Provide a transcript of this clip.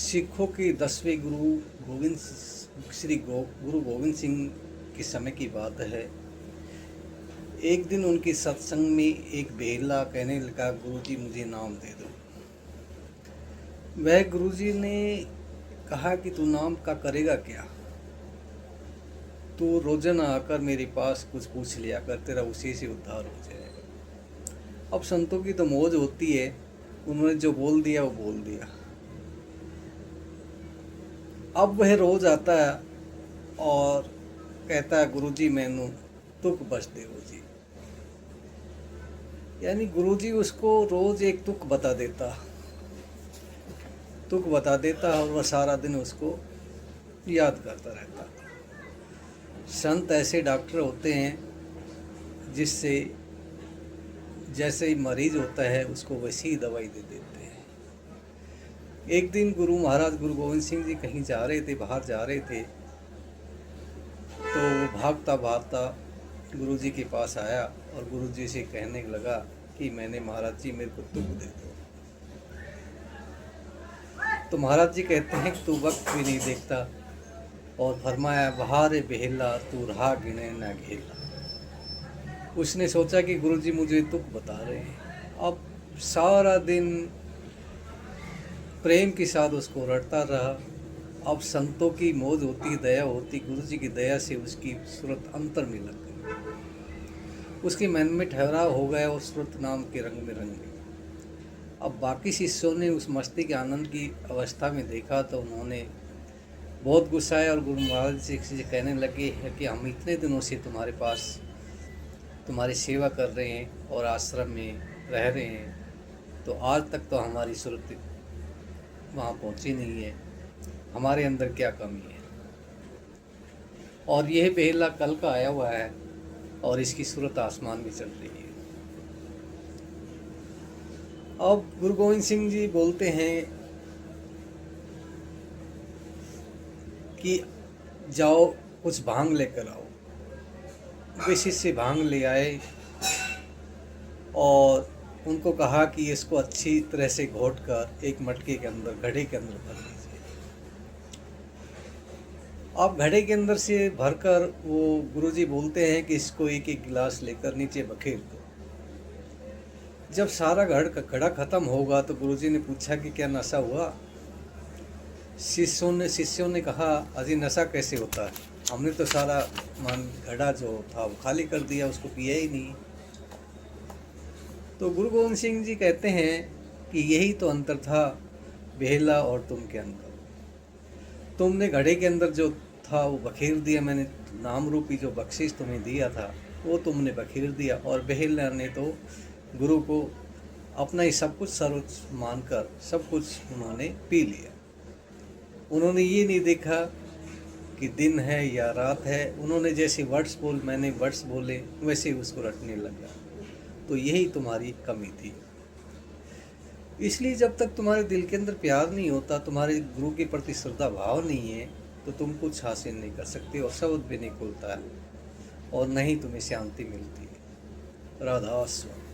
सिखों के 10वें गुरु गुरु गोविंद सिंह के समय की बात है। एक दिन उनके सत्संग में एक बेहला कहने लगा, गुरुजी मुझे नाम दे दो। वह गुरुजी ने कहा कि तू नाम का करेगा क्या, तू रोजाना आकर मेरे पास कुछ पूछ लिया कर, तेरा उसी से उद्धार हो जाएगा। अब संतों की तो मौज होती है, उन्होंने जो बोल दिया वो बोल दिया। अब वह रोज आता है और कहता है, गुरुजी मैनू तुक बच देवो जी। यानी गुरुजी उसको रोज एक तुक बता देता और वह सारा दिन उसको याद करता रहता। संत ऐसे डॉक्टर होते हैं जिससे जैसे ही मरीज होता है उसको वैसी ही दवाई दे देते हैं। एक दिन गुरु महाराज गुरु गोविंद सिंह जी कहीं बाहर जा रहे थे, तो वो भागता भागता गुरु जी के पास आया और गुरु जी से कहने लगा कि मैंने महाराज जी मेरे को तुक दे दो। तो महाराज जी कहते हैं कि तू वक्त भी नहीं देखता, और फरमाया बहारे बेहला तू रहा गिने ना घेला। उसने सोचा कि गुरुजी मुझे तुक बता रहे हैं। अब सारा दिन प्रेम के साथ उसको रटता रहा। अब संतों की मौज होती, दया होती, गुरुजी की दया से उसकी सूरत अंतर में लग गई, उसके मन में ठहराव हो गया और सूरत नाम के रंग में रंग गई। अब बाकी शिष्यों ने उस मस्ती के आनंद की अवस्था में देखा तो उन्होंने बहुत गुस्सा आया और गुरु महाराज जी से कहने लगे कि हम इतने दिनों से तुम्हारे पास तुम्हारी सेवा कर रहे हैं और आश्रम में रह रहे हैं, तो आज तक तो हमारी सूरत वहाँ पहुँची नहीं है, हमारे अंदर क्या कमी है। और यह बेहला कल का आया हुआ है और इसकी सूरत आसमान में चल रही है। अब गुरु गोविंद सिंह जी बोलते हैं कि जाओ कुछ भांग लेकर आओ। वे शिष्य भांग ले आए और उनको कहा कि इसको अच्छी तरह से घोट कर एक मटके के अंदर घड़े के अंदर भर लीजिए। अब घड़े के अंदर से भरकर वो गुरुजी बोलते हैं कि इसको एक एक गिलास लेकर नीचे बखेर दो। जब सारा घड़ा खत्म होगा तो गुरुजी ने पूछा कि क्या नशा हुआ। शिष्यों ने कहा, अजी नशा कैसे होता है, हमने तो सारा घड़ा जो था वो खाली कर दिया, उसको पिया ही नहीं। तो गुरु गोविंद सिंह जी कहते हैं कि यही तो अंतर था बेहला और तुम के अंदर। तुमने घड़े के अंदर जो था वो बखेर दिया, मैंने नाम रूपी जो बख्शिश तुम्हें दिया था वो तुमने बखेर दिया, और बेहला ने तो गुरु को अपना ही सब कुछ सर्वोच्च मानकर सब कुछ उन्होंने पी लिया। उन्होंने ये नहीं देखा कि दिन है या रात है, उन्होंने जैसे मैंने वर्ड्स बोले वैसे उसको रटने लगा। तो यही तुम्हारी कमी थी। इसलिए जब तक तुम्हारे दिल के अंदर प्यार नहीं होता, तुम्हारे गुरु के प्रति श्रद्धा भाव नहीं है, तो तुम कुछ हासिल नहीं कर सकते और शब्द भी नहीं खुलता है और नहीं तुम्हें शांति मिलती है। राधा स्वामी।